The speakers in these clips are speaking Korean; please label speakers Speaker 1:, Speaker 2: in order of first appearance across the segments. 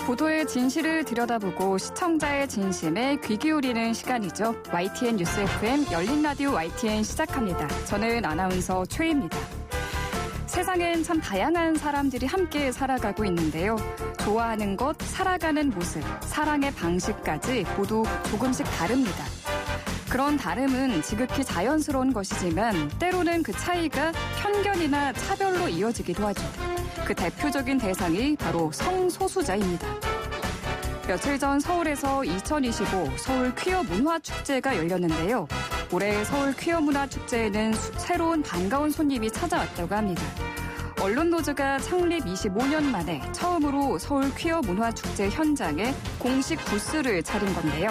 Speaker 1: 보도의 진실을 들여다보고 시청자의 진심에 귀 기울이는 시간이죠. YTN 뉴스 FM 열린 라디오 YTN 시작합니다. 저는 아나운서 최희입니다. 세상엔 참 다양한 사람들이 함께 살아가고 있는데요. 좋아하는 것, 살아가는 모습, 사랑의 방식까지 모두 조금씩 다릅니다. 그런 다름은 지극히 자연스러운 것이지만 때로는 그 차이가 편견이나 차별로 이어지기도 하죠. 그 대표적인 대상이 바로 성소수자입니다. 며칠 전 서울에서 2025 서울 퀴어 문화축제가 열렸는데요. 올해 서울 퀴어 문화축제에는 새로운 반가운 손님이 찾아왔다고 합니다. 언론노조가 창립 25년 만에 처음으로 서울 퀴어 문화축제 현장에 공식 부스를 차린 건데요.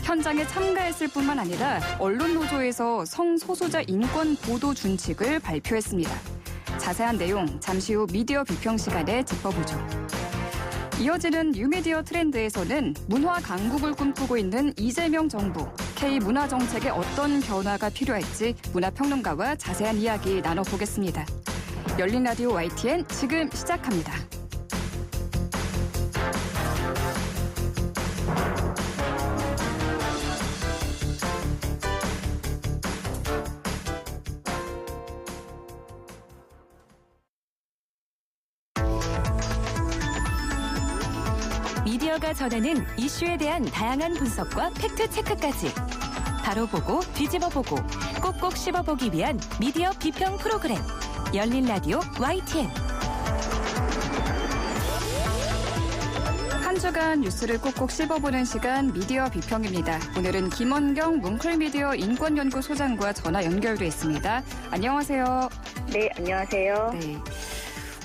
Speaker 1: 현장에 참가했을 뿐만 아니라 언론노조에서 성소수자 인권 보도 준칙을 발표했습니다. 자세한 내용 잠시 후 미디어 비평 시간에 짚어보죠. 이어지는 뉴미디어 트렌드에서는 문화 강국을 꿈꾸고 있는 이재명 정부, K문화 정책에 어떤 변화가 필요할지 문화평론가와 자세한 이야기 나눠보겠습니다. 열린 라디오 YTN 지금 시작합니다.
Speaker 2: 미디어가 전하는 이슈에 대한 다양한 분석과 팩트체크까지 바로 보고 뒤집어 보고 꼭꼭 씹어보기 위한 미디어 비평 프로그램 열린 라디오 YTN.
Speaker 1: 한 주간 뉴스를 꼭꼭 씹어보는 시간 미디어 비평입니다. 오늘은 김원경 뭉클미디어 인권연구소장과 전화 연결돼 있습니다. 안녕하세요.
Speaker 3: 네, 안녕하세요.
Speaker 1: 네.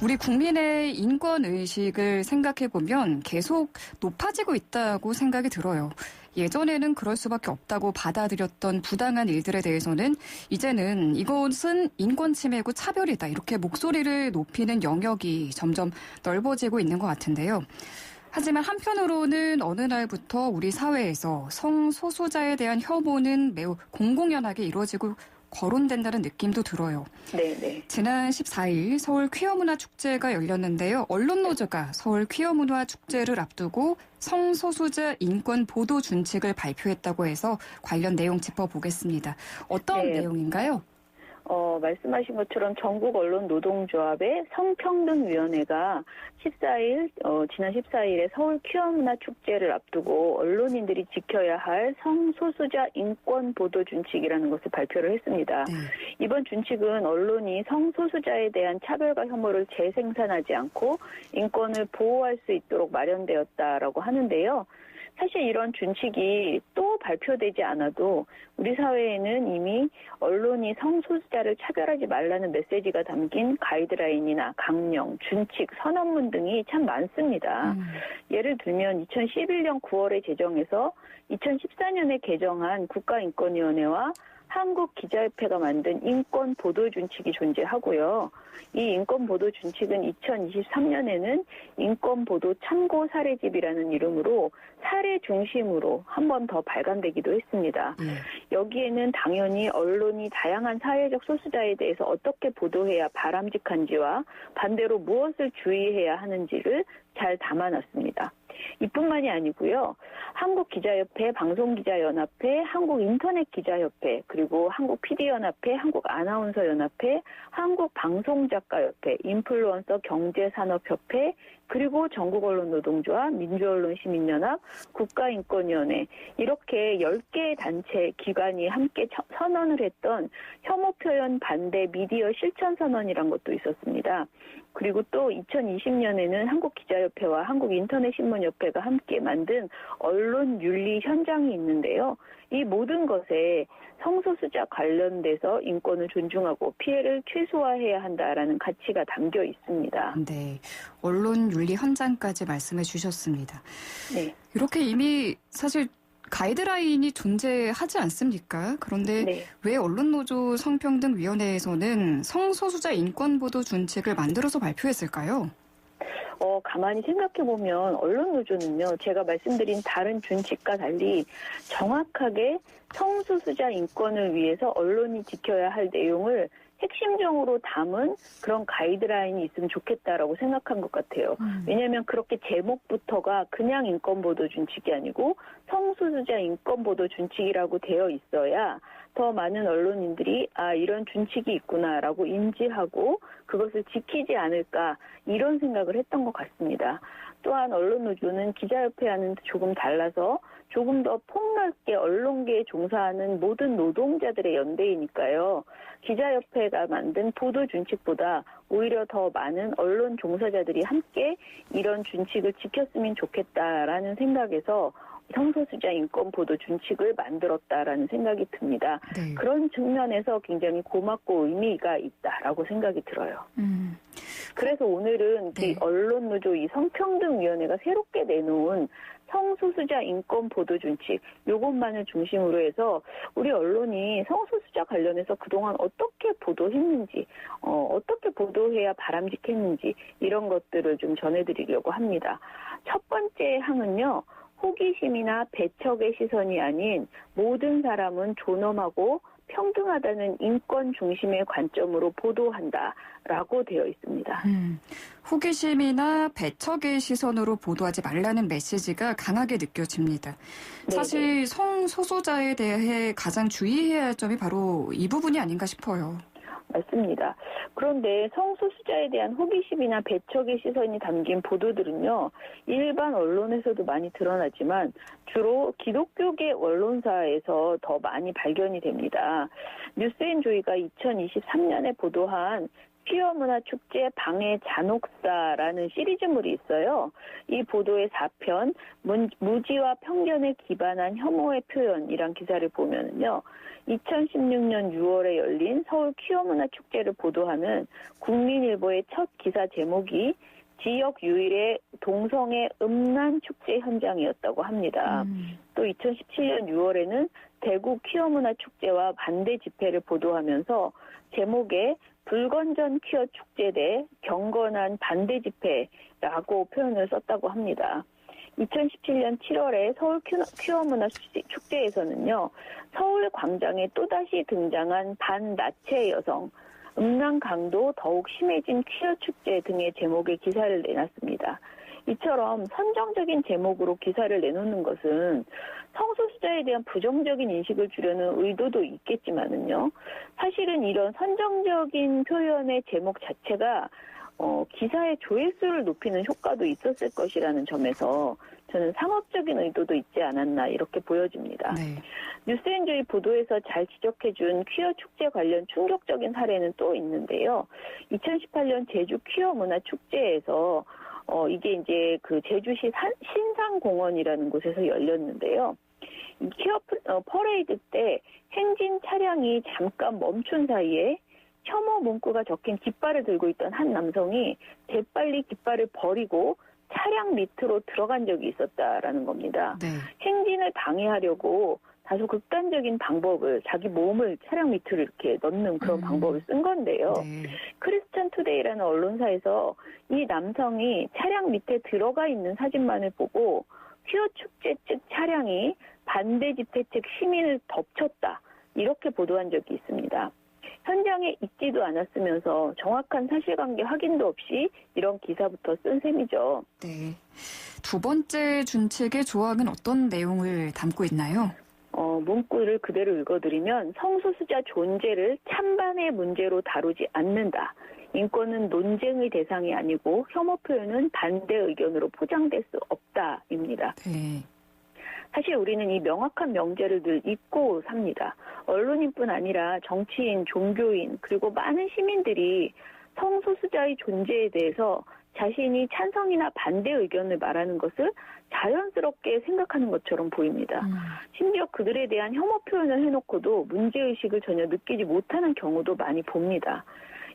Speaker 1: 우리 국민의 인권의식을 생각해보면 계속 높아지고 있다고 생각이 들어요. 예전에는 그럴 수밖에 없다고 받아들였던 부당한 일들에 대해서는 이제는 이것은 인권 침해고 차별이다. 이렇게 목소리를 높이는 영역이 점점 넓어지고 있는 것 같은데요. 하지만 한편으로는 어느 날부터 우리 사회에서 성소수자에 대한 혐오는 매우 공공연하게 이루어지고 거론된다는 느낌도 들어요.
Speaker 3: 네네.
Speaker 1: 지난 14일 서울 퀴어문화축제가 열렸는데요. 언론노조가 서울 퀴어문화축제를 앞두고 성소수자 인권 보도 준칙을 발표했다고 해서 관련 내용 짚어보겠습니다. 어떤 내용인가요?
Speaker 3: 말씀하신 것처럼 전국 언론 노동조합의 성평등위원회가 지난 14일에 서울 퀴어문화 축제를 앞두고 언론인들이 지켜야 할 성소수자 인권 보도 준칙이라는 것을 발표를 했습니다. 네. 이번 준칙은 언론이 성소수자에 대한 차별과 혐오를 재생산하지 않고 인권을 보호할 수 있도록 마련되었다라고 하는데요. 사실 이런 준칙이 또 발표되지 않아도 우리 사회에는 이미 언론이 성소수자를 차별하지 말라는 메시지가 담긴 가이드라인이나 강령, 준칙, 선언문 등이 참 많습니다. 예를 들면 2011년 9월에 제정해서 2014년에 개정한 국가인권위원회와 한국기자협회가 만든 인권보도준칙이 존재하고요. 이 인권보도준칙은 2023년에는 인권보도 참고 사례집이라는 이름으로 사례 중심으로 한 번 더 발간되기도 했습니다. 여기에는 당연히 언론이 다양한 사회적 소수자에 대해서 어떻게 보도해야 바람직한지와 반대로 무엇을 주의해야 하는지를 잘 담아놨습니다. 이뿐만이 아니고요. 한국기자협회, 방송기자연합회, 한국인터넷기자협회, 그리고 한국PD연합회, 한국아나운서연합회, 한국방송작가협회, 인플루언서 경제산업협회, 그리고 전국언론노동조합, 민주언론시민연합, 국가인권위원회 이렇게 10개의 단체, 기관이 함께 선언을 했던 혐오표현 반대 미디어 실천선언이란 것도 있었습니다. 그리고 또 2020년에는 한국기자협회와 한국인터넷신문협회가 함께 만든 언론윤리 현장이 있는데요. 이 모든 것에 성소수자 관련돼서 인권을 존중하고 피해를 최소화해야 한다라는 가치가 담겨 있습니다.
Speaker 1: 네, 언론윤리 현장까지 말씀해 주셨습니다.
Speaker 3: 네.
Speaker 1: 이렇게 이미 사실 가이드라인이 존재하지 않습니까? 그런데 네. 왜 언론노조 성평등위원회에서는 성소수자 인권보도 준칙을 만들어서 발표했을까요?
Speaker 3: 가만히 생각해보면 언론노조는요, 제가 말씀드린 다른 준칙과 달리 정확하게 성소수자 인권을 위해서 언론이 지켜야 할 내용을 핵심적으로 담은 그런 가이드라인이 있으면 좋겠다라고 생각한 것 같아요. 왜냐하면 그렇게 제목부터가 그냥 인권보도 준칙이 아니고 성소수자 인권보도 준칙이라고 되어 있어야 더 많은 언론인들이 이런 준칙이 있구나라고 인지하고 그것을 지키지 않을까 이런 생각을 했던 것 같습니다. 또한 언론노조는 기자협회와는 조금 달라서 조금 더 폭넓게 언론계에 종사하는 모든 노동자들의 연대이니까요. 기자협회가 만든 보도준칙보다 오히려 더 많은 언론 종사자들이 함께 이런 준칙을 지켰으면 좋겠다라는 생각에서 성소수자 인권 보도 준칙을 만들었다라는 생각이 듭니다.
Speaker 1: 네.
Speaker 3: 그런 측면에서 굉장히 고맙고 의미가 있다라고 생각이 들어요. 그래서 오늘은
Speaker 1: 네.
Speaker 3: 이 언론노조 이 성평등위원회가 새롭게 내놓은 성소수자 인권 보도 준칙 이것만을 중심으로 해서 우리 언론이 성소수자 관련해서 그동안 어떻게 보도했는지 어떻게 보도해야 바람직했는지 이런 것들을 좀 전해드리려고 합니다. 첫 번째 항은요. 호기심이나 배척의 시선이 아닌 모든 사람은 존엄하고 평등하다는 인권 중심의 관점으로 보도한다라고 되어 있습니다.
Speaker 1: 호기심이나 배척의 시선으로 보도하지 말라는 메시지가 강하게 느껴집니다.
Speaker 3: 네네.
Speaker 1: 사실 성소수자에 대해 가장 주의해야 할 점이 바로 이 부분이 아닌가 싶어요.
Speaker 3: 맞습니다. 그런데 성소수자에 대한 호기심이나 배척의 시선이 담긴 보도들은요. 일반 언론에서도 많이 드러나지만 주로 기독교계 언론사에서 더 많이 발견이 됩니다. 뉴스앤조이가 2023년에 보도한 퀴어 문화 축제 방해 잔혹사라는 시리즈물이 있어요. 이 보도의 4편 무지와 편견에 기반한 혐오의 표현이란 기사를 보면은요. 2016년 6월에 열린 서울 퀴어 문화 축제를 보도하는 국민일보의 첫 기사 제목이 지역 유일의 동성애 음란 축제 현장이었다고 합니다. 또 2017년 6월에는 대구 퀴어 문화 축제와 반대 집회를 보도하면서 제목에 불건전 퀴어 축제 대 경건한 반대 집회라고 표현을 썼다고 합니다. 2017년 7월에 서울 퀴어 문화 축제에서는요. 서울 광장에 또다시 등장한 반나체 여성, 음란 강도 더욱 심해진 퀴어 축제 등의 제목의 기사를 내놨습니다. 이처럼 선정적인 제목으로 기사를 내놓는 것은 성소수자에 대한 부정적인 인식을 주려는 의도도 있겠지만은요. 사실은 이런 선정적인 표현의 제목 자체가 기사의 조회수를 높이는 효과도 있었을 것이라는 점에서 저는 상업적인 의도도 있지 않았나 이렇게 보여집니다.
Speaker 1: 네.
Speaker 3: 뉴스앤조이 보도에서 잘 지적해준 퀴어 축제 관련 충격적인 사례는 또 있는데요. 2018년 제주 퀴어 문화 축제에서 이게 이제 그 제주시 신상공원이라는 곳에서 열렸는데요. 이 퀴어 퍼레이드 때 행진 차량이 잠깐 멈춘 사이에 혐오 문구가 적힌 깃발을 들고 있던 한 남성이 재빨리 깃발을 버리고 차량 밑으로 들어간 적이 있었다라는 겁니다.
Speaker 1: 네.
Speaker 3: 행진을 방해하려고 다소 극단적인 방법을 자기 몸을 차량 밑으로 이렇게 넣는 그런 방법을 쓴 건데요.
Speaker 1: 네.
Speaker 3: 크리스천 투데이라는 언론사에서 이 남성이 차량 밑에 들어가 있는 사진만을 보고 퀴어 축제 측 차량이 반대 집회 측 시민을 덮쳤다. 이렇게 보도한 적이 있습니다. 현장에 있지도 않았으면서 정확한 사실관계 확인도 없이 이런 기사부터 쓴 셈이죠.
Speaker 1: 네. 두 번째 준칙의 조항은 어떤 내용을 담고 있나요?
Speaker 3: 문구를 그대로 읽어드리면 성소수자 존재를 찬반의 문제로 다루지 않는다. 인권은 논쟁의 대상이 아니고 혐오 표현은 반대 의견으로 포장될 수 없다입니다.
Speaker 1: 네.
Speaker 3: 사실 우리는 이 명확한 명제를 늘 잊고 삽니다. 언론인뿐 아니라 정치인, 종교인, 그리고 많은 시민들이 성소수자의 존재에 대해서 자신이 찬성이나 반대 의견을 말하는 것을 자연스럽게 생각하는 것처럼 보입니다. 심지어 그들에 대한 혐오 표현을 해놓고도 문제의식을 전혀 느끼지 못하는 경우도 많이 봅니다.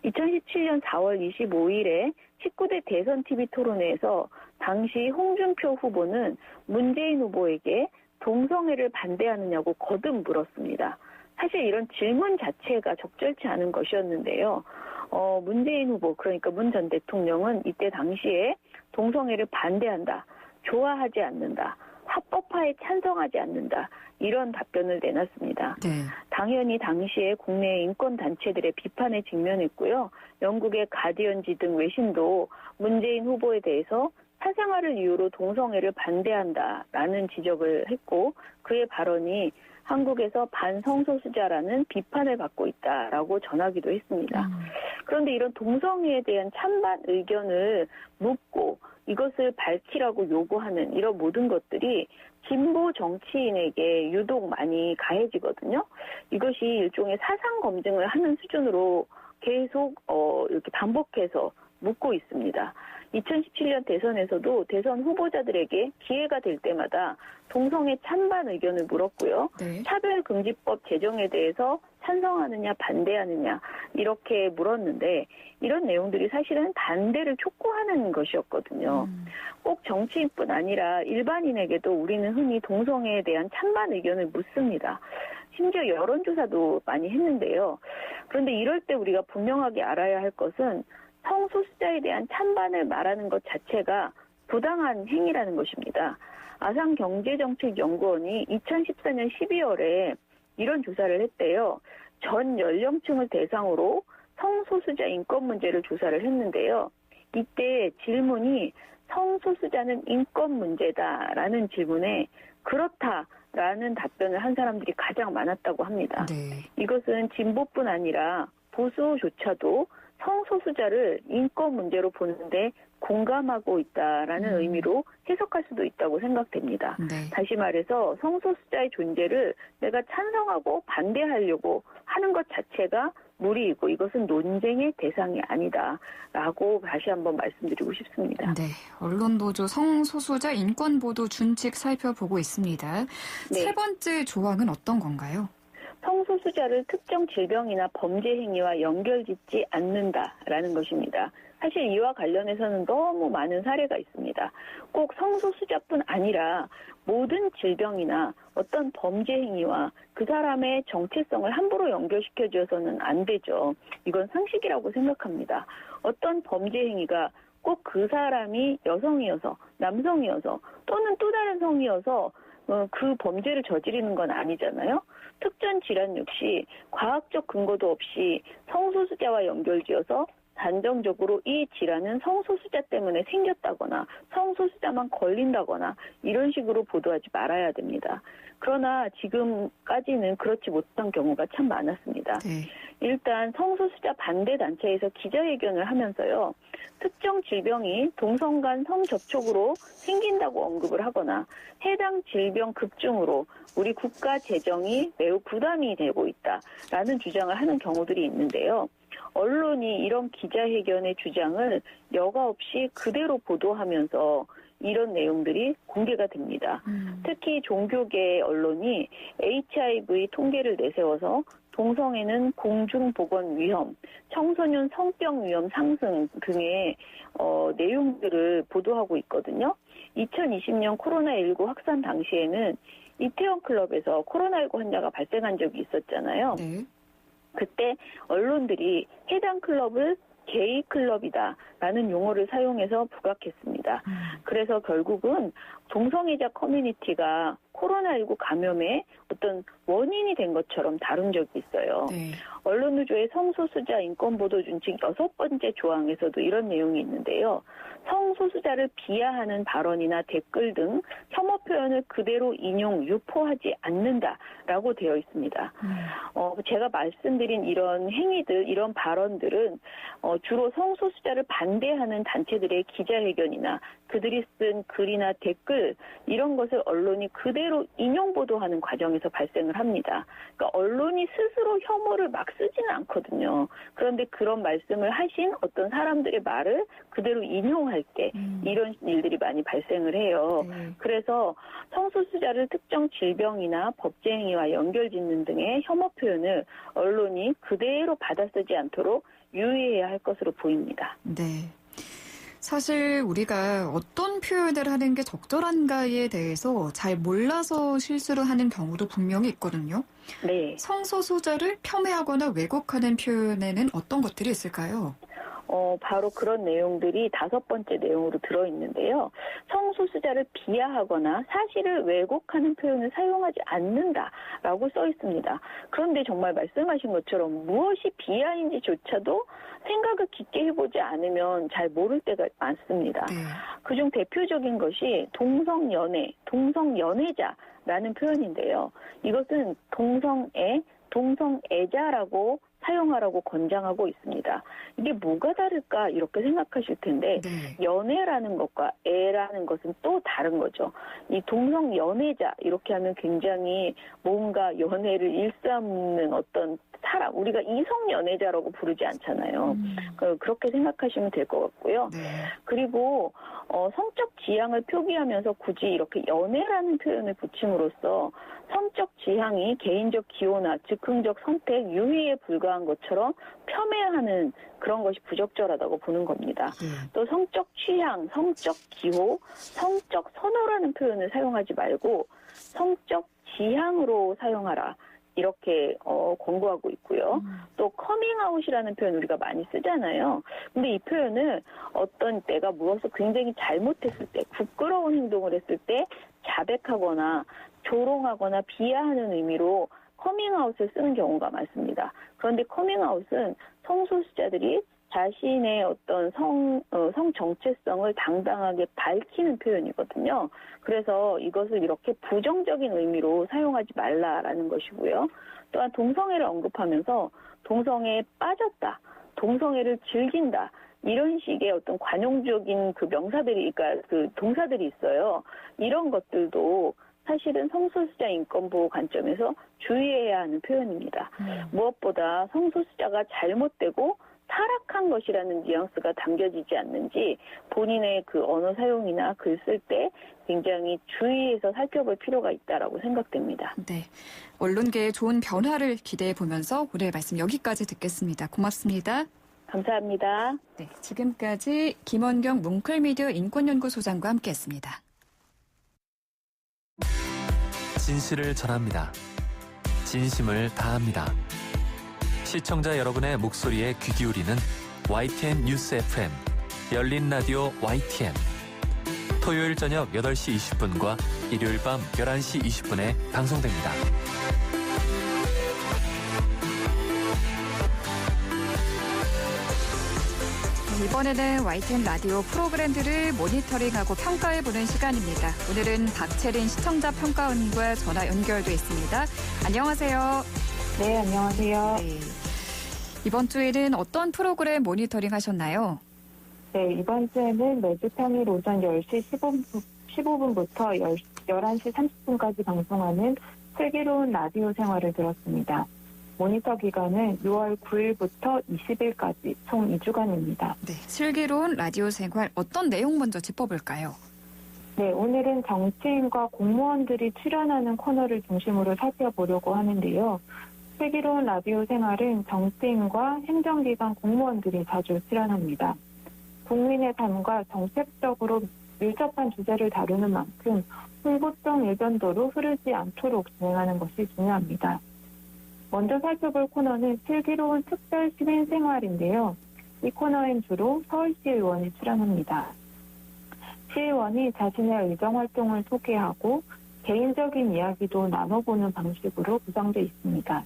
Speaker 3: 2017년 4월 25일에 19대 대선 TV 토론회에서 당시 홍준표 후보는 문재인 후보에게 동성애를 반대하느냐고 거듭 물었습니다. 사실 이런 질문 자체가 적절치 않은 것이었는데요. 문재인 후보, 그러니까 문 전 대통령은 이때 당시에 동성애를 반대한다, 좋아하지 않는다, 합법화에 찬성하지 않는다. 이런 답변을 내놨습니다.
Speaker 1: 네.
Speaker 3: 당연히 당시에 국내 인권단체들의 비판에 직면했고요. 영국의 가디언지 등 외신도 문재인 후보에 대해서 사생활을 이유로 동성애를 반대한다라는 지적을 했고 그의 발언이 한국에서 반성소수자라는 비판을 받고 있다라고 전하기도 했습니다. 그런데 이런 동성애에 대한 찬반 의견을 묻고 이것을 밝히라고 요구하는 이런 모든 것들이 진보 정치인에게 유독 많이 가해지거든요. 이것이 일종의 사상 검증을 하는 수준으로 계속 이렇게 반복해서 묻고 있습니다. 2017년 대선에서도 대선 후보자들에게 기회가 될 때마다 동성애 찬반 의견을 물었고요.
Speaker 1: 네.
Speaker 3: 차별금지법 제정에 대해서 찬성하느냐 반대하느냐 이렇게 물었는데 이런 내용들이 사실은 반대를 촉구하는 것이었거든요. 꼭 정치인뿐 아니라 일반인에게도 우리는 흔히 동성애에 대한 찬반 의견을 묻습니다. 심지어 여론조사도 많이 했는데요. 그런데 이럴 때 우리가 분명하게 알아야 할 것은 성소수자에 대한 찬반을 말하는 것 자체가 부당한 행위라는 것입니다. 아산경제정책연구원이 2014년 12월에 이런 조사를 했대요. 전 연령층을 대상으로 성소수자 인권 문제를 조사를 했는데요. 이때 질문이 성소수자는 인권 문제다라는 질문에 그렇다라는 답변을 한 사람들이 가장 많았다고 합니다.
Speaker 1: 네.
Speaker 3: 이것은 진보뿐 아니라 보수조차도 성소수자를 인권 문제로 보는데 공감하고 있다라는 의미로 해석할 수도 있다고 생각됩니다.
Speaker 1: 네.
Speaker 3: 다시 말해서 성소수자의 존재를 내가 찬성하고 반대하려고 하는 것 자체가 무리이고 이것은 논쟁의 대상이 아니다라고 다시 한번 말씀드리고 싶습니다.
Speaker 1: 네, 언론노조 성소수자 인권보도 준칙 살펴보고 있습니다.
Speaker 3: 네.
Speaker 1: 세 번째 조항은 어떤 건가요?
Speaker 3: 성소수자를 특정 질병이나 범죄 행위와 연결짓지 않는다라는 것입니다. 사실 이와 관련해서는 너무 많은 사례가 있습니다. 꼭 성소수자뿐 아니라 모든 질병이나 어떤 범죄 행위와 그 사람의 정체성을 함부로 연결시켜줘서는 안 되죠. 이건 상식이라고 생각합니다. 어떤 범죄 행위가 꼭 그 사람이 여성이어서 남성이어서 또는 또 다른 성이어서 그 범죄를 저지르는 건 아니잖아요. 특정 질환 역시 과학적 근거도 없이 성소수자와 연결지어서 단정적으로 이 질환은 성소수자 때문에 생겼다거나 성소수자만 걸린다거나 이런 식으로 보도하지 말아야 됩니다. 그러나 지금까지는 그렇지 못한 경우가 참 많았습니다.
Speaker 1: 네.
Speaker 3: 일단 성소수자 반대 단체에서 기자회견을 하면서요. 특정 질병이 동성 간 성접촉으로 생긴다고 언급을 하거나 해당 질병 급증으로 우리 국가 재정이 매우 부담이 되고 있다라는 주장을 하는 경우들이 있는데요. 언론이 이런 기자회견의 주장을 여과 없이 그대로 보도하면서 이런 내용들이 공개가 됩니다. 특히 종교계 언론이 HIV 통계를 내세워서 동성애는 공중보건 위험, 청소년 성병 위험 상승 등의 내용들을 보도하고 있거든요. 2020년 코로나19 확산 당시에는 이태원 클럽에서 코로나19 환자가 발생한 적이 있었잖아요.
Speaker 1: 네.
Speaker 3: 그때 언론들이 해당 클럽을 게이 클럽이다라는 용어를 사용해서 부각했습니다. 그래서 결국은 동성애자 커뮤니티가 코로나19 감염의 어떤 원인이 된 것처럼 다룬 적이 있어요.
Speaker 1: 네.
Speaker 3: 언론노조의 성소수자 인권보도 준칙 6번째 조항에서도 이런 내용이 있는데요. 성소수자를 비하하는 발언이나 댓글 등 혐오 표현을 그대로 인용, 유포하지 않는다라고 되어 있습니다. 제가 말씀드린 이런 행위들, 이런 발언들은 주로 성소수자를 반대하는 단체들의 기자회견이나 그들이 쓴 글이나 댓글 이런 것을 언론이 그대로 인용 보도하는 과정에서 발생을 합니다. 그러니까 언론이 스스로 혐오를 막 쓰지는 않거든요. 그런데 그런 말씀을 하신 어떤 사람들의 말을 그대로 인용할 때 이런 일들이 많이 발생을 해요. 그래서 성소수자를 특정 질병이나 법제 행위와 연결짓는 등의 혐오 표현을 언론이 그대로 받아쓰지 않도록 유의해야 할 것으로 보입니다.
Speaker 1: 네. 사실 우리가 어떤 표현을 하는 게 적절한가에 대해서 잘 몰라서 실수를 하는 경우도 분명히 있거든요.
Speaker 3: 네.
Speaker 1: 성소수자를 폄훼하거나 왜곡하는 표현에는 어떤 것들이 있을까요?
Speaker 3: 바로 그런 내용들이 5번째 내용으로 들어있는데요. 성소수자를 비하하거나 사실을 왜곡하는 표현을 사용하지 않는다라고 써 있습니다. 그런데 정말 말씀하신 것처럼 무엇이 비하인지조차도 생각을 깊게 해보지 않으면 잘 모를 때가 많습니다. 그중 대표적인 것이 동성연애, 동성연애자라는 표현인데요. 이것은 동성애, 동성애자라고 사용하라고 권장하고 있습니다. 이게 뭐가 다를까 이렇게 생각하실 텐데 연애라는 것과 애라는 것은 또 다른 거죠. 이 동성연애자 이렇게 하면 굉장히 뭔가 연애를 일삼는 어떤 사람, 우리가 이성연애자라고 부르지 않잖아요. 그렇게 생각하시면 될 것 같고요. 그리고 성적 지향을 표기하면서 굳이 이렇게 연애라는 표현을 붙임으로써 성적 지향이 개인적 기호나 즉흥적 선택, 유희에 불과한 것처럼 폄훼하는 그런 것이 부적절하다고 보는 겁니다. 또 성적 취향, 성적 기호, 성적 선호라는 표현을 사용하지 말고 성적 지향으로 사용하라. 이렇게 권고하고 있고요. 또 커밍아웃이라는 표현 우리가 많이 쓰잖아요. 근데 이 표현을 어떤 때가 무엇을 굉장히 잘못했을 때, 부끄러운 행동을 했을 때 자백하거나 조롱하거나 비하하는 의미로 커밍아웃을 쓰는 경우가 많습니다. 그런데 커밍아웃은 성소수자들이 자신의 어떤 성 정체성을 당당하게 밝히는 표현이거든요. 그래서 이것을 이렇게 부정적인 의미로 사용하지 말라라는 것이고요. 또한 동성애를 언급하면서 동성애에 빠졌다, 동성애를 즐긴다, 이런 식의 어떤 관용적인 그 명사들이, 그러니까 그 동사들이 있어요. 이런 것들도 사실은 성소수자 인권보호 관점에서 주의해야 하는 표현입니다. 무엇보다 성소수자가 잘못되고 타락한 것이라는 뉘앙스가 담겨지지 않는지 본인의 그 언어 사용이나 글 쓸 때 굉장히 주의해서 살펴볼 필요가 있다라고 생각됩니다.
Speaker 1: 네, 언론계의 좋은 변화를 기대해 보면서 오늘 말씀 여기까지 듣겠습니다. 고맙습니다.
Speaker 3: 감사합니다.
Speaker 1: 네, 지금까지 김원경 뭉클미디어 인권연구소장과 함께했습니다.
Speaker 4: 진실을 전합니다. 진심을 다합니다. 시청자 여러분의 목소리에 귀 기울이는 YTN 뉴스 FM, 열린 라디오 YTN. 토요일 저녁 8시 20분과 일요일 밤 11시 20분에 방송됩니다.
Speaker 1: 이번에는 YTN 라디오 프로그램들을 모니터링하고 평가해보는 시간입니다. 오늘은 박채린 시청자 평가원과 전화 연결돼 있습니다. 안녕하세요.
Speaker 5: 네, 안녕하세요.
Speaker 1: 네. 이번 주에는 어떤 프로그램 모니터링 하셨나요?
Speaker 5: 네, 이번 주에는 매주 평일 오전 10시 15분부터 11시 30분까지 방송하는 슬기로운 라디오 생활을 들었습니다. 모니터 기간은 6월 9일부터 20일까지 총 2주간입니다.
Speaker 1: 네, 슬기로운 라디오 생활 어떤 내용 먼저 짚어볼까요?
Speaker 5: 네, 오늘은 정치인과 공무원들이 출연하는 코너를 중심으로 살펴보려고 하는데요. 슬기로운 라디오 생활은 정치인과 행정기관 공무원들이 자주 출연합니다. 국민의 삶과 정책적으로 밀접한 주제를 다루는 만큼 홍보성 일변도로 흐르지 않도록 진행하는 것이 중요합니다. 먼저 살펴볼 코너는 슬기로운 특별 시민 생활인데요. 이 코너엔 주로 서울시 의원이 출연합니다. 시의원이 자신의 의정활동을 소개하고 개인적인 이야기도 나눠보는 방식으로 구성되어 있습니다.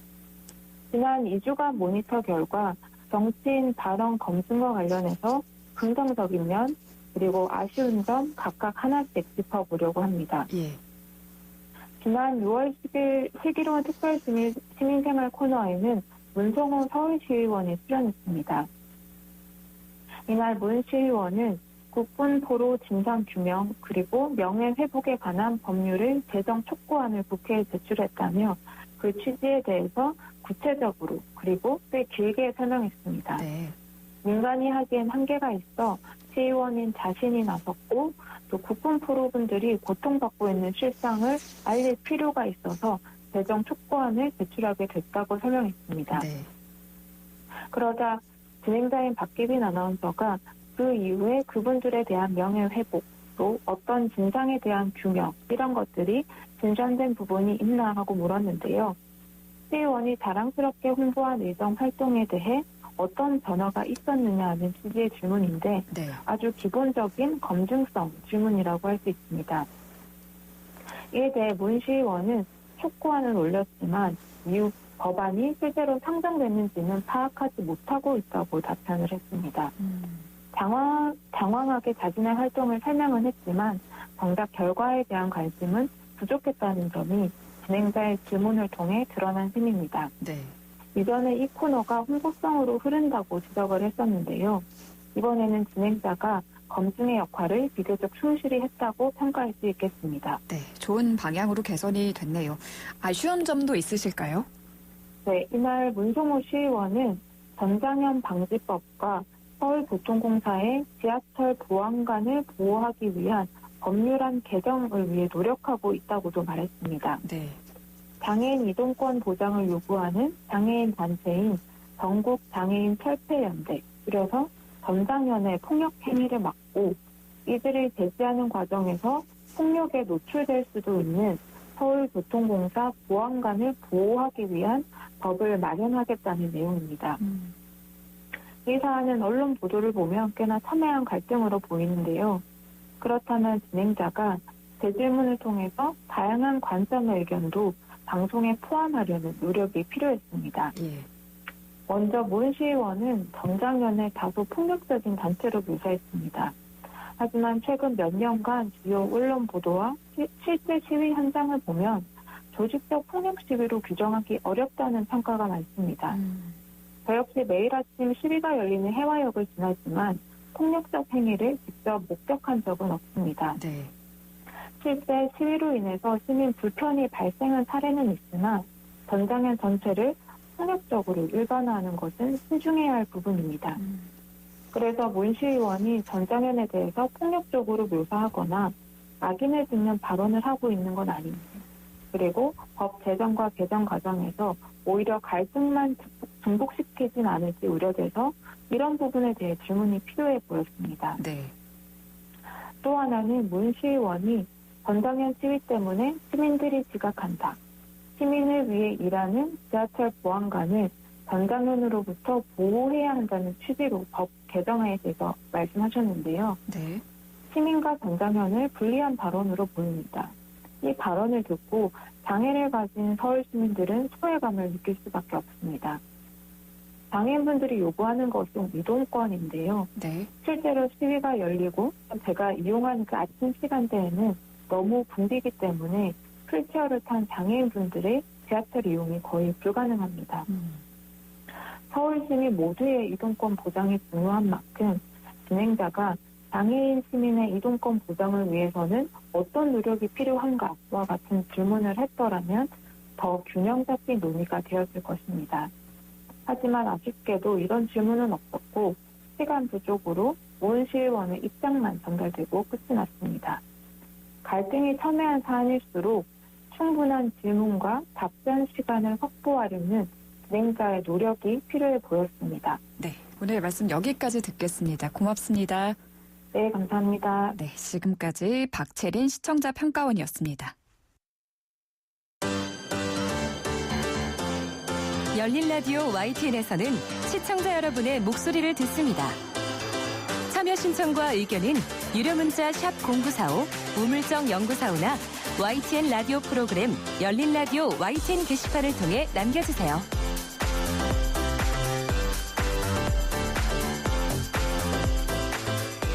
Speaker 5: 지난 2주간 모니터 결과 정치인 발언 검증과 관련해서 긍정적인 면 그리고 아쉬운 점 각각 하나씩 짚어보려고 합니다.
Speaker 1: 예.
Speaker 5: 지난 6월 10일 슬기로운 특별시민생활 코너에는 문성호 서울시의원이 출연했습니다. 이날 문 시의원은 국군포로 진상규명 그리고 명예회복에 관한 법률을 제정 촉구안을 국회에 제출했다며 그 취지에 대해서 구체적으로 그리고 꽤 길게 설명했습니다.
Speaker 1: 네.
Speaker 5: 민간이 하기엔 한계가 있어 시의원인 자신이 나섰고 또 국군포로분들이 고통받고 있는 실상을 알릴 필요가 있어서 제정 촉구안을 제출하게 됐다고 설명했습니다.
Speaker 1: 네.
Speaker 5: 그러자 진행자인 박기빈 아나운서가 그 이후에 그분들에 대한 명예회복, 또 어떤 진상에 대한 규명 이런 것들이 진전된 부분이 있나 하고 물었는데요. 시의원이 자랑스럽게 홍보한 의정 활동에 대해 어떤 변화가 있었느냐 하는 취지의 질문인데
Speaker 1: 네.
Speaker 5: 아주 기본적인 검증성 질문이라고 할 수 있습니다. 이에 대해 문 시의원은 촉구안을 올렸지만 이후 법안이 실제로 상정됐는지는 파악하지 못하고 있다고 답변을 했습니다. 장황하게 자신의 활동을 설명은 했지만 정작 결과에 대한 관심은 부족했다는 점이 진행자의 질문을 통해 드러난 셈입니다.
Speaker 1: 네.
Speaker 5: 이전에 이 코너가 홍보성으로 흐른다고 지적을 했었는데요. 이번에는 진행자가 검증의 역할을 비교적 충실히 했다고 평가할 수 있겠습니다.
Speaker 1: 네. 좋은 방향으로 개선이 됐네요. 아쉬운 점도 있으실까요?
Speaker 5: 네, 이날 문성호 시의원은 전장현 방지법과 서울교통공사의 지하철 보안관을 보호하기 위한 법률안 개정을 위해 노력하고 있다고도 말했습니다.
Speaker 1: 네.
Speaker 5: 장애인 이동권 보장을 요구하는 장애인 단체인 전국장애인철폐연대, 그래서 전장현의 폭력 행위를 막고 이들을 제지하는 과정에서 폭력에 노출될 수도 있는 서울교통공사 보안관을 보호하기 위한 법을 마련하겠다는 내용입니다. 이 사안은 언론 보도를 보면 꽤나 첨예한 갈등으로 보이는데요. 그렇다면 진행자가 재질문을 통해서 다양한 관점의 의견도 방송에 포함하려는 노력이 필요했습니다.
Speaker 1: 예.
Speaker 5: 먼저 문 시의원은 전장현을 다소 폭력적인 단체로 묘사했습니다. 하지만 최근 몇 년간 주요 언론 보도와 실제 시위 현장을 보면 조직적 폭력 시위로 규정하기 어렵다는 평가가 많습니다. 저 역시 매일 아침 시위가 열리는 해화역을 지나지만 폭력적 행위를 직접 목격한 적은 없습니다.
Speaker 1: 네.
Speaker 5: 실제 시위로 인해서 시민 불편이 발생한 사례는 있으나 전장현 전체를 폭력적으로 일반화하는 것은 신중해야 할 부분입니다. 그래서 문 시의원이 전장현에 대해서 폭력적으로 묘사하거나 악인을 듣는 발언을 하고 있는 건 아닙니다. 그리고 법 제정과 개정 과정에서 오히려 갈등만 증폭시키진 않을지 우려돼서 이런 부분에 대해 질문이 필요해 보였습니다.
Speaker 1: 네.
Speaker 5: 또 하나는 문 시의원이 전장현 시위 때문에 시민들이 지각한다. 시민을 위해 일하는 지하철 보안관을 전장현으로부터 보호해야 한다는 취지로 법 개정에 대해서 말씀하셨는데요.
Speaker 1: 네.
Speaker 5: 시민과 전장현을 분리한 발언으로 보입니다. 이 발언을 듣고 장애를 가진 서울 시민들은 소외감을 느낄 수밖에 없습니다. 장애인분들이 요구하는 것은 이동권인데요.
Speaker 1: 네.
Speaker 5: 실제로 시위가 열리고 제가 이용하는 그 아침 시간대에는 너무 붐비기 때문에 휠체어를 탄 장애인분들의 지하철 이용이 거의 불가능합니다. 서울 시민 모두의 이동권 보장이 중요한 만큼 진행자가 장애인 시민의 이동권 보장을 위해서는 어떤 노력이 필요한가와 같은 질문을 했더라면 더 균형 잡힌 논의가 되었을 것입니다. 하지만 아쉽게도 이런 질문은 없었고 시간 부족으로 문 시의원의 입장만 전달되고 끝이 났습니다. 갈등이 첨예한 사안일수록 충분한 질문과 답변 시간을 확보하려는 진행자의 노력이 필요해 보였습니다.
Speaker 1: 네. 오늘 말씀 여기까지 듣겠습니다. 고맙습니다.
Speaker 5: 네, 감사합니다.
Speaker 1: 네. 지금까지 박채린 시청자 평가원이었습니다.
Speaker 2: 열린 라디오 YTN에서는 시청자 여러분의 목소리를 듣습니다. 참여 신청과 의견은 유료 문자 샵 0945, 우물정 0945나 YTN 라디오 프로그램 열린 라디오 YTN 게시판을 통해 남겨주세요.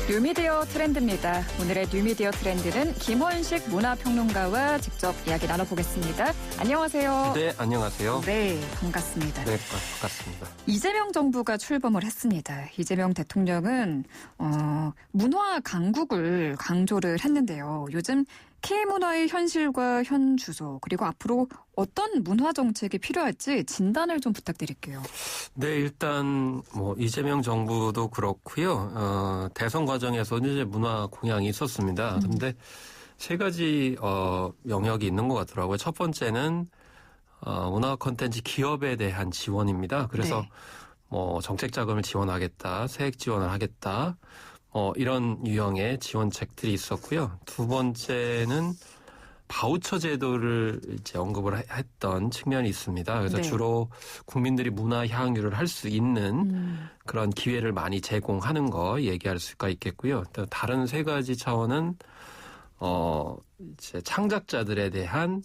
Speaker 1: 뉴미디어 트렌드입니다. 오늘의 뉴미디어 트렌드는 김원식 문화평론가와 직접 이야기 나눠보겠습니다. 안녕하세요.
Speaker 6: 네, 안녕하세요.
Speaker 1: 네, 반갑습니다.
Speaker 6: 네, 반갑습니다.
Speaker 1: 이재명 정부가 출범을 했습니다. 이재명 대통령은 문화 강국을 강조를 했는데요. 요즘 K문화의 현실과 현주소 그리고 앞으로 어떤 문화 정책이 필요할지 진단을 좀 부탁드릴게요.
Speaker 6: 네, 일단 이재명 정부도 그렇고요. 대선 과정에서는 이제 문화 공약이 있었습니다. 그런데 세 가지 영역이 있는 것 같더라고요. 첫 번째는 문화 콘텐츠 기업에 대한 지원입니다. 그래서
Speaker 1: 네.
Speaker 6: 정책 자금을 지원하겠다, 세액 지원을 하겠다. 이런 유형의 지원책들이 있었고요. 두 번째는 바우처 제도를 이제 언급을 했던 측면이 있습니다. 그래서
Speaker 1: 네.
Speaker 6: 주로 국민들이 문화 향유를 할 수 있는 그런 기회를 많이 제공하는 거 얘기할 수가 있겠고요. 또 다른 세 가지 차원은 이제 창작자들에 대한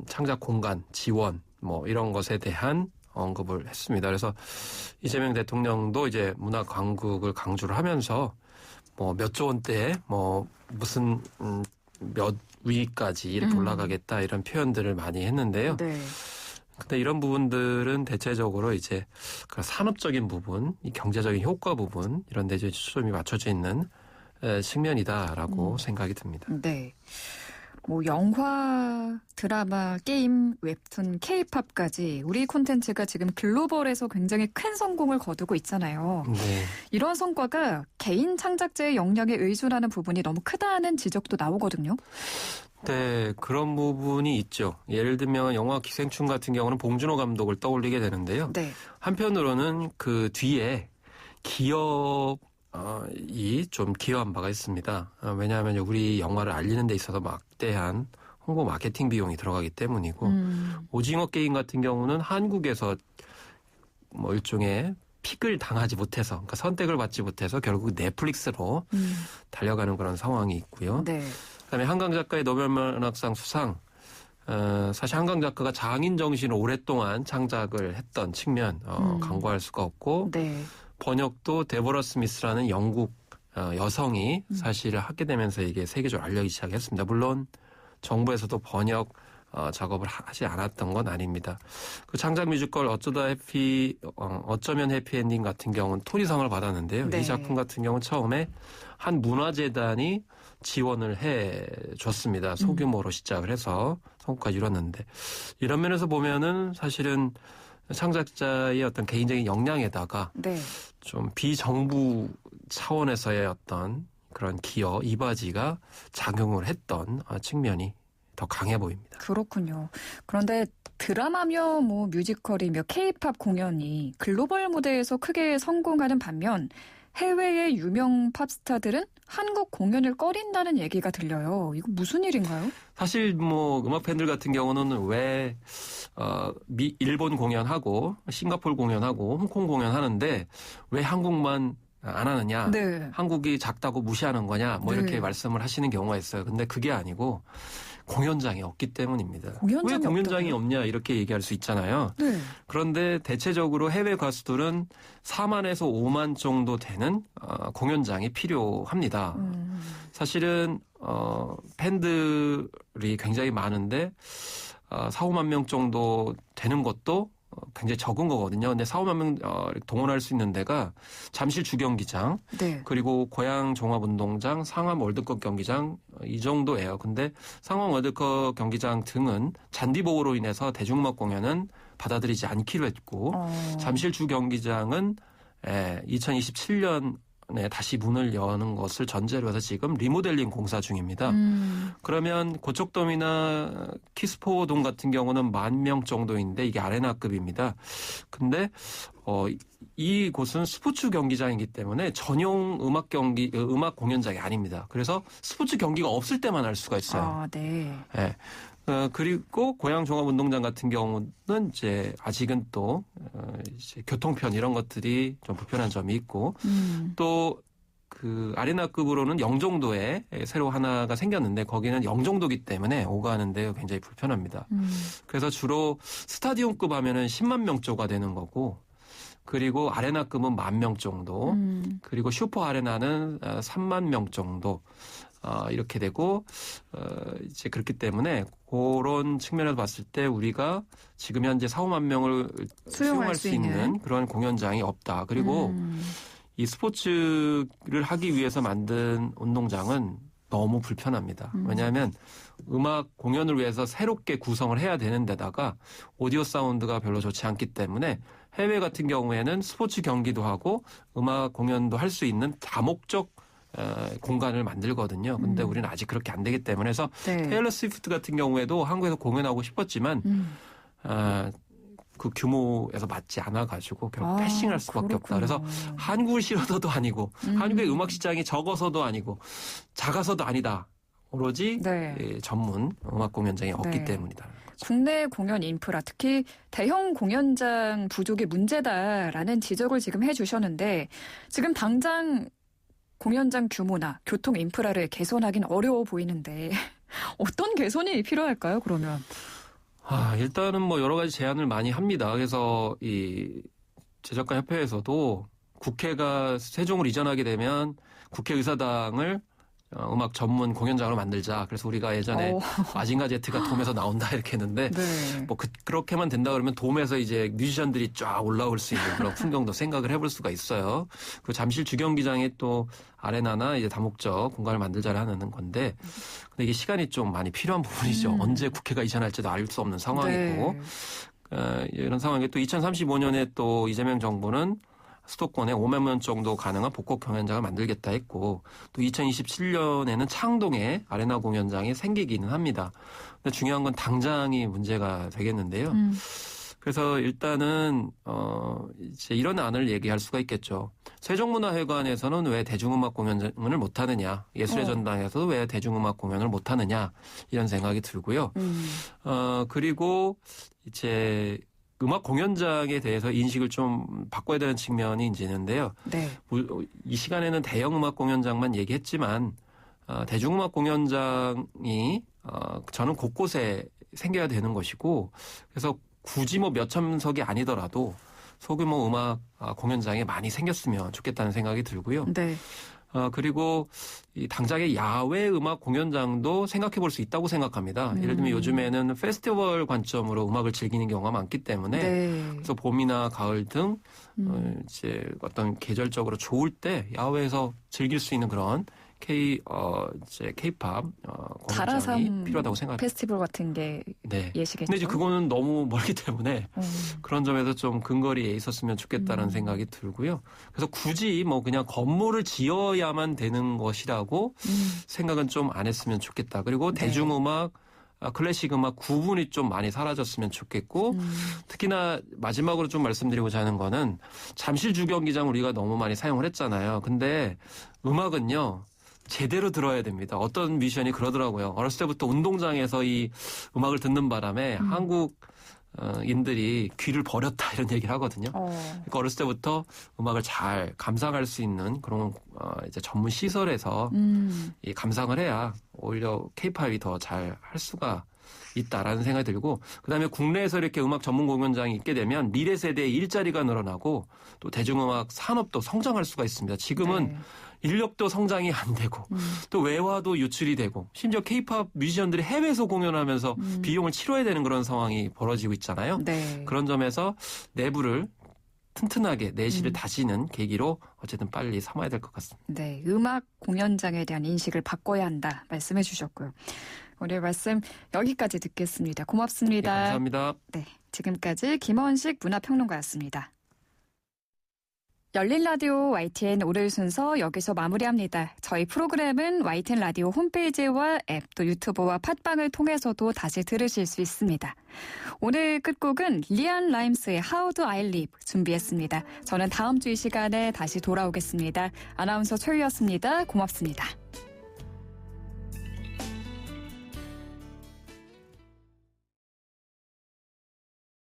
Speaker 6: 창작 공간 지원 뭐 이런 것에 대한 언급을 했습니다. 그래서 이재명 대통령도 이제 문화 강국을 강조를 하면서 뭐 몇 조 원대 뭐 무슨 몇 위까지 이렇게 올라가겠다 이런 표현들을 많이 했는데요.
Speaker 1: 네.
Speaker 6: 근데 이런 부분들은 대체적으로 이제 그 산업적인 부분, 이 경제적인 효과 부분 이런 데 이제 초점이 맞춰져 있는 측면이다라고 생각이 듭니다.
Speaker 1: 네. 뭐 영화, 드라마, 게임, 웹툰, K-팝까지 우리 콘텐츠가 지금 글로벌에서 굉장히 큰 성공을 거두고 있잖아요.
Speaker 6: 네.
Speaker 1: 이런 성과가 개인 창작자의 역량에 의존하는 부분이 너무 크다는 지적도 나오거든요.
Speaker 6: 네, 그런 부분이 있죠. 예를 들면 영화 기생충 같은 경우는 봉준호 감독을 떠올리게 되는데요.
Speaker 1: 네.
Speaker 6: 한편으로는 그 뒤에 기업이 좀 기여한 바가 있습니다. 왜냐하면 우리 영화를 알리는 데 있어서 막대한 홍보 마케팅 비용이 들어가기 때문이고 오징어 게임 같은 경우는 한국에서 뭐 일종의 픽을 당하지 못해서 그러니까 선택을 받지 못해서 결국 넷플릭스로 달려가는 그런 상황이 있고요.
Speaker 1: 네.
Speaker 6: 그다음에 한강 작가의 노벨문학상 수상. 사실 한강 작가가 장인 정신을 오랫동안 창작을 했던 측면 간과할 수가 없고
Speaker 1: 네.
Speaker 6: 번역도 데보라 스미스라는 영국 여성이 사실 하게 되면서 이게 세계적으로 알려지기 시작했습니다. 물론 정부에서도 번역 작업을 하지 않았던 건 아닙니다. 그 창작 뮤지컬 어쩌면 해피엔딩 같은 경우는 토니상을 받았는데요.
Speaker 1: 네.
Speaker 6: 이 작품 같은 경우는 처음에 한 문화재단이 지원을 해줬습니다. 소규모로 시작을 해서 성공까지 이뤘는데 이런 면에서 보면은 사실은 창작자의 어떤 개인적인 역량에다가
Speaker 1: 네.
Speaker 6: 좀 비정부 차원에서의 어떤 그런 기여, 이바지가 작용을 했던 측면이 더 강해 보입니다.
Speaker 1: 그렇군요. 그런데 드라마며 뭐 뮤지컬이며 K-팝 공연이 글로벌 무대에서 크게 성공하는 반면 해외의 유명 팝스타들은 한국 공연을 꺼린다는 얘기가 들려요. 이거 무슨 일인가요?
Speaker 6: 사실 뭐 음악 팬들 같은 경우는 왜 일본 공연하고 싱가포르 공연하고 홍콩 공연하는데 왜 한국만 안 하느냐?
Speaker 1: 네.
Speaker 6: 한국이 작다고 무시하는 거냐? 뭐 이렇게
Speaker 1: 네.
Speaker 6: 말씀을 하시는 경우가 있어요. 근데 그게 아니고 공연장이 없기 때문입니다.
Speaker 1: 공연장이
Speaker 6: 왜 공연장이
Speaker 1: 없다고요?
Speaker 6: 없냐 이렇게 얘기할 수 있잖아요.
Speaker 1: 네.
Speaker 6: 그런데 대체적으로 해외 가수들은 4만에서 5만 정도 되는 공연장이 필요합니다. 사실은 팬들이 굉장히 많은데 4, 5만 명 정도 되는 것도 굉장히 적은 거거든요. 근데 4, 5만 명 동원할 수 있는 데가 잠실 주경기장,
Speaker 1: 네.
Speaker 6: 그리고 고양 종합운동장, 상암 월드컵 경기장 이 정도예요. 근데 상암 월드컵 경기장 등은 잔디 보호로 인해서 대중음악 공연은 받아들이지 않기로 했고 잠실 주경기장은 2027년에 다시 문을 여는 것을 전제로 해서 지금 리모델링 공사 중입니다. 그러면 고척돔이나 키스포돔 같은 경우는 10,000명 정도인데 이게 아레나급입니다. 근데 이 곳은 스포츠 경기장이기 때문에 전용 음악 공연장이 아닙니다. 그래서 스포츠 경기가 없을 때만 할 수가 있어요.
Speaker 1: 아, 네.
Speaker 6: 네. 그리고 고양 종합운동장 같은 경우는 이제 아직은 또 이제 교통편 이런 것들이 좀 불편한 점이 있고 또 그 아레나급으로는 영종도에 새로 하나가 생겼는데 거기는 영종도기 때문에 오가는데 굉장히 불편합니다. 그래서 주로 스타디움급 하면은 10만 명 조가 되는 거고 그리고 아레나급은 10,000명 정도 그리고 슈퍼 아레나는 3만 명 정도 이렇게 되고 이제 그렇기 때문에 그런 측면에서 봤을 때 우리가 지금 현재 4, 5만 명을 수용할 수 있는 그런 공연장이 없다. 그리고 이 스포츠를 하기 위해서 만든 운동장은 너무 불편합니다. 왜냐하면 음악 공연을 위해서 새롭게 구성을 해야 되는 데다가 오디오 사운드가 별로 좋지 않기 때문에 해외 같은 경우에는 스포츠 경기도 하고 음악 공연도 할 수 있는 다목적 공간을 만들거든요. 근데 우리는 아직 그렇게 안 되기 때문에 해서
Speaker 1: 네.
Speaker 6: 테일러 스위프트 같은 경우에도 한국에서 공연하고 싶었지만 그 규모에서 맞지 않아가지고 결국 패싱할 수밖에 없다. 그래서 한국을 싫어서도 아니고 한국의 음악 시장이 적어서도 아니고 작아서도 아니다. 오로지
Speaker 1: 네.
Speaker 6: 전문 음악 공연장이 없기
Speaker 1: 네.
Speaker 6: 때문이다.
Speaker 1: 국내 공연 인프라, 특히 대형 공연장 부족이 문제다라는 지적을 지금 해주셨는데 지금 당장 공연장 규모나 교통 인프라를 개선하긴 어려워 보이는데 어떤 개선이 필요할까요, 그러면?
Speaker 6: 일단은 뭐 여러 가지 제안을 많이 합니다. 그래서 이 제작가협회에서도 국회가 세종을 이전하게 되면 국회의사당을 음악 전문 공연장으로 만들자. 그래서 우리가 예전에 마징가 제트가 돔에서 나온다 이렇게 했는데
Speaker 1: 네.
Speaker 6: 뭐 그렇게만 된다 그러면 돔에서 이제 뮤지션들이 쫙 올라올 수 있는 그런 풍경도 생각을 해볼 수가 있어요. 그 잠실 주경기장에 또 아레나나 이제 다목적 공간을 만들자를 하는 건데 근데 이게 시간이 좀 많이 필요한 부분이죠. 언제 국회가 이전할지도 알 수 없는 상황이고 이런 상황에 또 2035년에 또 이재명 정부는 수도권에 5만 명 정도 가능한 복합 공연장을 만들겠다 했고 또 2027년에는 창동에 아레나 공연장이 생기기는 합니다. 근데 중요한 건 당장이 문제가 되겠는데요. 그래서 일단은 이제 이런 안을 얘기할 수가 있겠죠. 세종문화회관에서는 왜 대중음악 공연을 못 하느냐, 예술의 전당에서도 왜 대중음악 공연을 못 하느냐 이런 생각이 들고요. 그리고 이제 음악 공연장에 대해서 인식을 좀 바꿔야 되는 측면이 이제 있는데요.
Speaker 1: 네.
Speaker 6: 이 시간에는 대형 음악 공연장만 얘기했지만 대중음악 공연장이 저는 곳곳에 생겨야 되는 것이고 그래서 굳이 뭐 몇천 석이 아니더라도 소규모 음악 공연장에 많이 생겼으면 좋겠다는 생각이 들고요.
Speaker 1: 네.
Speaker 6: 그리고 이 당장의 야외 음악 공연장도 생각해 볼 수 있다고 생각합니다. 예를 들면 요즘에는 페스티벌 관점으로 음악을 즐기는 경우가 많기 때문에
Speaker 1: 네.
Speaker 6: 그래서 봄이나 가을 등 이제 어떤 계절적으로 좋을 때 야외에서 즐길 수 있는 그런 K-팝 공연장이
Speaker 1: 다라삼
Speaker 6: 필요하다고 생각합니다.
Speaker 1: 페스티벌 같은 게
Speaker 6: 네.
Speaker 1: 예시겠죠.
Speaker 6: 근데 이제 그거는 너무 멀기 때문에 그런 점에서 좀 근거리에 있었으면 좋겠다는 생각이 들고요. 그래서 굳이 뭐 그냥 건물을 지어야만 되는 것이라고 생각은 좀 안 했으면 좋겠다. 그리고
Speaker 1: 네.
Speaker 6: 대중음악, 클래식 음악 구분이 좀 많이 사라졌으면 좋겠고 특히나 마지막으로 좀 말씀드리고자 하는 거는 잠실 주경기장 우리가 너무 많이 사용을 했잖아요. 근데 음악은요. 제대로 들어야 됩니다. 어떤 뮤지션이 그러더라고요. 어렸을 때부터 운동장에서 이 음악을 듣는 바람에 한국인들이 귀를 버렸다 이런 얘기를 하거든요. 그러니까 어렸을 때부터 음악을 잘 감상할 수 있는 그런 이제 전문 시설에서 이 감상을 해야 오히려 K-팝이 더 잘 할 수가 있다라는 생각이 들고 그다음에 국내에서 이렇게 음악 전문 공연장이 있게 되면 미래 세대의 일자리가 늘어나고 또 대중음악 산업도 성장할 수가 있습니다. 지금은
Speaker 1: 네.
Speaker 6: 인력도 성장이 안 되고 또 외화도 유출이 되고 심지어 K-팝 뮤지션들이 해외에서 공연하면서 비용을 치러야 되는 그런 상황이 벌어지고 있잖아요.
Speaker 1: 네.
Speaker 6: 그런 점에서 내부를 튼튼하게 내실을 다지는 계기로 어쨌든 빨리 삼아야 될 것 같습니다.
Speaker 1: 네, 음악 공연장에 대한 인식을 바꿔야 한다 말씀해 주셨고요. 오늘 말씀 여기까지 듣겠습니다. 고맙습니다.
Speaker 6: 네, 감사합니다.
Speaker 1: 네, 지금까지 김원식 문화평론가였습니다. 열린 라디오 YTN 오늘 순서 여기서 마무리합니다. 저희 프로그램은 YTN 라디오 홈페이지와 앱, 또 유튜브와 팟빵을 통해서도 다시 들으실 수 있습니다. 오늘 끝곡은 리안 라임스의 How Do I Live 준비했습니다. 저는 다음 주 이 시간에 다시 돌아오겠습니다. 아나운서 최유였습니다. 고맙습니다.